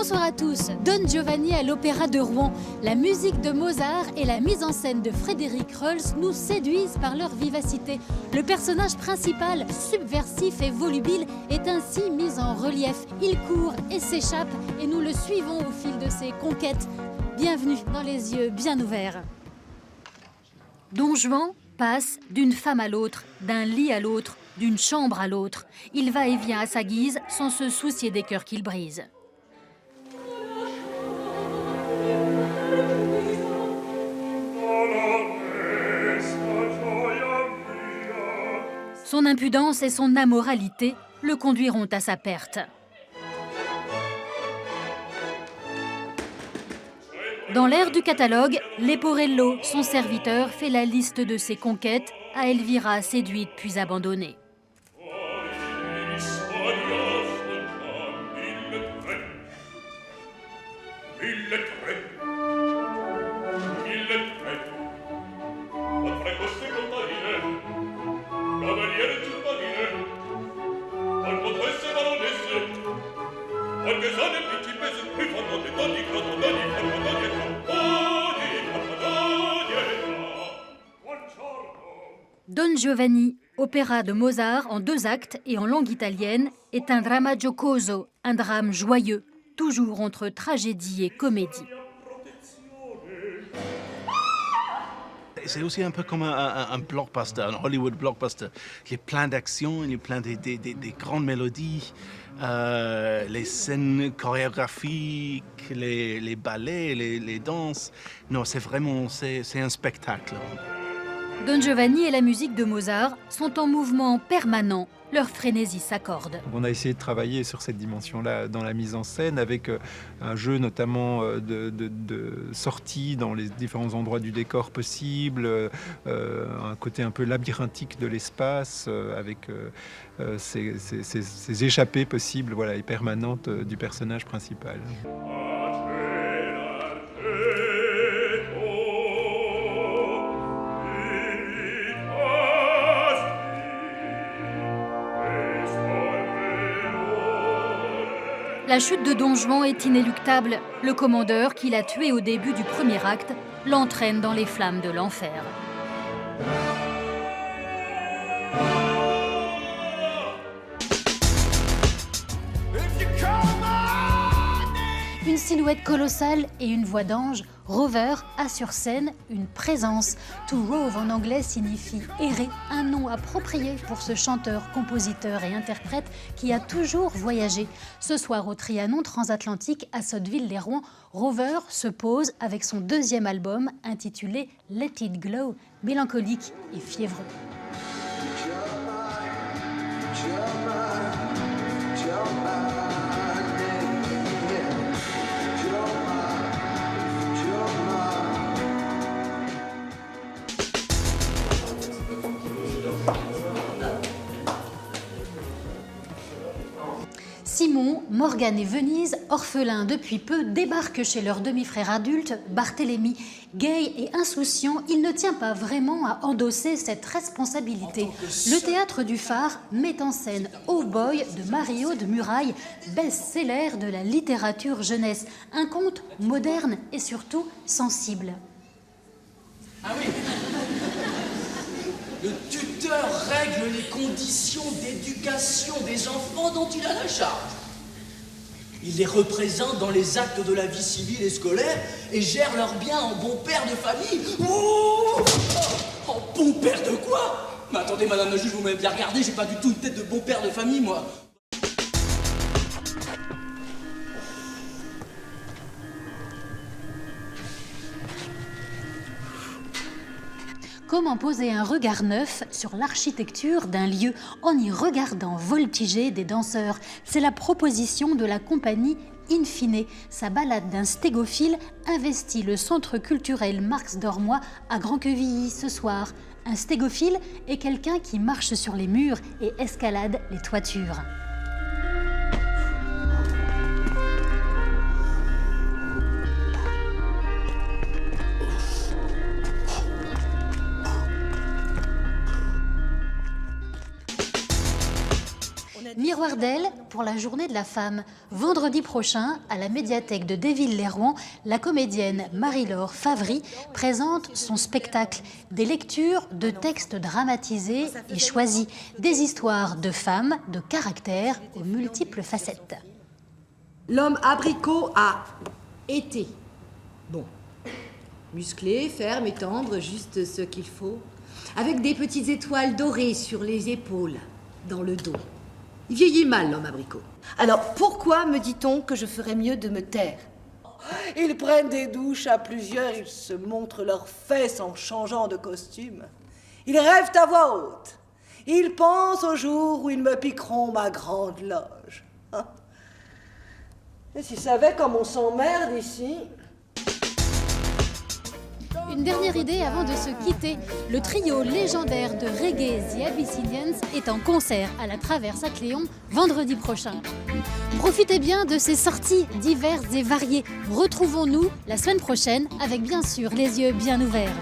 Bonsoir à tous. Don Giovanni à l'Opéra de Rouen. La musique de Mozart et la mise en scène de Frédéric Rolls nous séduisent par leur vivacité. Le personnage principal, subversif et volubile, est ainsi mis en relief. Il court et s'échappe et nous le suivons au fil de ses conquêtes. Bienvenue dans les yeux bien ouverts. Don Juan passe d'une femme à l'autre, d'un lit à l'autre, d'une chambre à l'autre. Il va et vient à sa guise sans se soucier des cœurs qu'il brise. Son impudence et son amoralité le conduiront à sa perte. Dans l'air du catalogue, Leporello, son serviteur, fait la liste de ses conquêtes à Elvira séduite puis abandonnée. Don Giovanni, opéra de Mozart en 2 actes et en langue italienne, est un drama giocoso, un drame joyeux, toujours entre tragédie et comédie. C'est aussi un peu comme un blockbuster, un Hollywood blockbuster. Il y a plein d'actions, il y a plein des grandes mélodies, les scènes chorégraphiques, les ballets, les danses. Non, c'est vraiment un spectacle. Don Giovanni et la musique de Mozart sont en mouvement permanent. Leur frénésie s'accorde. On a essayé de travailler sur cette dimension-là dans la mise en scène avec un jeu notamment de sortie dans les différents endroits du décor possible, un côté un peu labyrinthique de l'espace avec ces échappées possibles et permanentes du personnage principal. La chute de Don Juan est inéluctable. Le commandeur, qui l'a tué au début du premier acte, l'entraîne dans les flammes de l'enfer. Une silhouette colossale et une voix d'ange, Rover a sur scène une présence. To rove en anglais signifie errer, un nom approprié pour ce chanteur, compositeur et interprète qui a toujours voyagé. Ce soir au Trianon transatlantique à Sotteville-lès-Rouen, Rover se pose avec son 2e album intitulé Let It Glow, mélancolique et fiévreux. Simon, Morgane et Venise, orphelins depuis peu, débarquent chez leur demi-frère adulte, Barthélemy. Gai et insouciant, il ne tient pas vraiment à endosser cette responsabilité. Le théâtre du Phare met en scène Oh Boy de Mario de Muraille, best-seller de la littérature jeunesse. Un conte moderne et surtout sensible. Ah oui. Le tuteur règle les conditions d'éducation des enfants dont il a la charge. Il les représente dans les actes de la vie civile et scolaire et gère leurs biens en bon père de famille. Ouh, en bon père de quoi? Mais attendez, madame la juge, vous m'avez bien regardé, j'ai pas du tout une tête de bon père de famille, moi. Comment poser un regard neuf sur l'architecture d'un lieu en y regardant voltiger des danseurs? C'est la proposition de la compagnie In Fine. Sa balade d'un stégophile investit le centre culturel Marx d'Ormois à Grand-Quevilly ce soir. Un stégophile est quelqu'un qui marche sur les murs et escalade les toitures. avoir d'elle pour la journée de la femme. Vendredi prochain, à la médiathèque de Déville-lès-Rouen, la comédienne Marie-Laure Favry présente son spectacle. Des lectures de textes dramatisés et choisis. Des histoires de femmes, de caractères aux multiples facettes. L'homme abricot a été. Bon. Musclé, ferme et tendre, juste ce qu'il faut. Avec des petites étoiles dorées sur les épaules, dans le dos. Il vieillit mal, l'homme abricot. Alors, pourquoi me dit-on que je ferais mieux de me taire? Ils prennent des douches à plusieurs, ils se montrent leurs fesses en changeant de costume. Ils rêvent à voix haute. Ils pensent au jour où ils me piqueront ma grande loge. Et s'ils savaient comme on s'emmerde ici... Une dernière idée avant de se quitter. Le trio légendaire de reggae The Abyssinians est en concert à la Traverse à Cléon vendredi prochain. Profitez bien de ces sorties diverses et variées. Retrouvons-nous la semaine prochaine avec bien sûr les yeux bien ouverts.